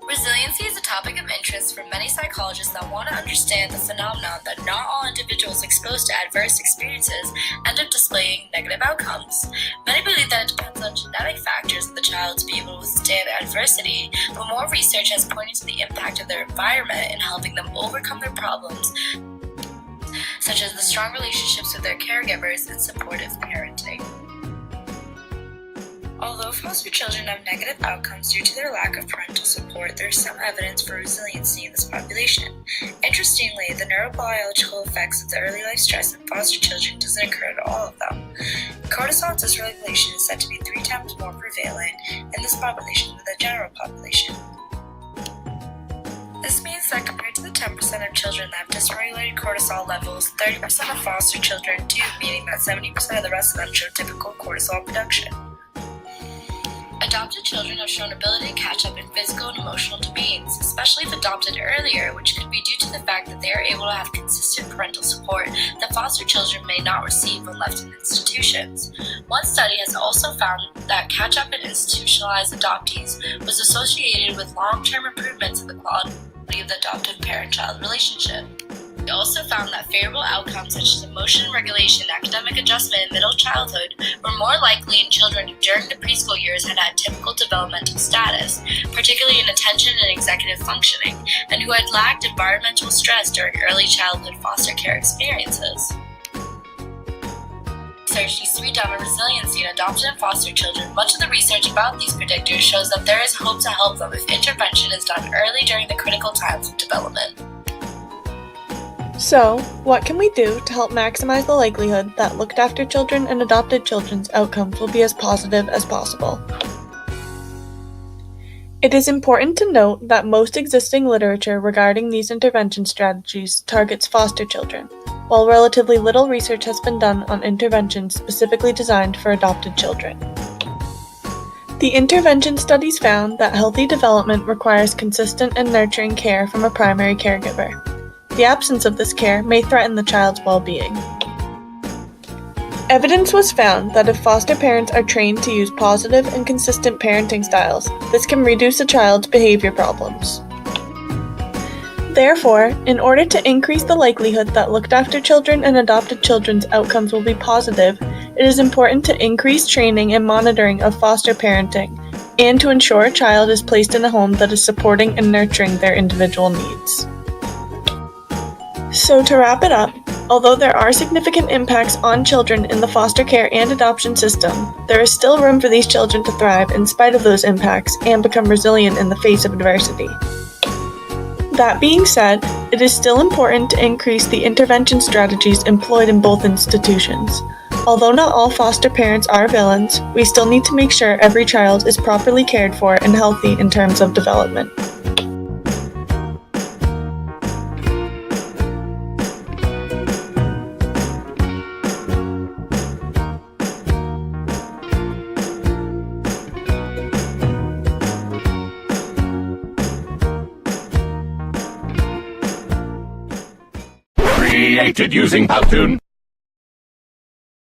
Resiliency is a topic of interest for many psychologists that want to understand the phenomenon that not all individuals exposed to adverse experiences end up displaying negative outcomes. Many believe that it depends on genetic factors of the child to be able to withstand adversity, but more research has pointed to the impact of their environment in helping them overcome their problems, such as the strong relationships with their caregivers and supportive parenting. Although foster children have negative outcomes due to their lack of parental support, there is some evidence for resiliency in this population. Interestingly, the neurobiological effects of the early life stress in foster children doesn't occur to all of them. Cortisol dysregulation is said to be 3 times more prevalent in this population than the general population. This means that compared to the 10% of children that have dysregulated cortisol levels, 30% of foster children do, meaning that 70% of the rest of them show typical cortisol production. Adopted children have shown ability to catch up in physical and emotional domains, especially if adopted earlier, which could be due to the fact that they are able to have consistent parental support that foster children may not receive when left in institutions. One study has also found that catch-up in institutionalized adoptees was associated with long-term improvements in the quality of the adoptive parent-child relationship. We also found that favorable outcomes such as emotion regulation, academic adjustment, and middle childhood were more likely in children who during the preschool years had typical developmental status, particularly in attention and executive functioning, and who had lacked environmental stress during early childhood foster care experiences. Research needs to be done on resiliency in adopted and foster children. Much of the research about these predictors shows that there is hope to help them if intervention is done early during the critical times of development. So, what can we do to help maximize the likelihood that looked after children and adopted children's outcomes will be as positive as possible? It is important to note that most existing literature regarding these intervention strategies targets foster children, while relatively little research has been done on interventions specifically designed for adopted children. The intervention studies found that healthy development requires consistent and nurturing care from a primary caregiver. The absence of this care may threaten the child's well-being. Evidence was found that if foster parents are trained to use positive and consistent parenting styles, this can reduce a child's behavior problems. Therefore, in order to increase the likelihood that looked-after children and adopted children's outcomes will be positive, it is important to increase training and monitoring of foster parenting, and to ensure a child is placed in a home that is supporting and nurturing their individual needs. So to wrap it up, although there are significant impacts on children in the foster care and adoption system, there is still room for these children to thrive in spite of those impacts and become resilient in the face of adversity. That being said, it is still important to increase the intervention strategies employed in both institutions. Although not all foster parents are villains, we still need to make sure every child is properly cared for and healthy in terms of development. Created using Powtoon.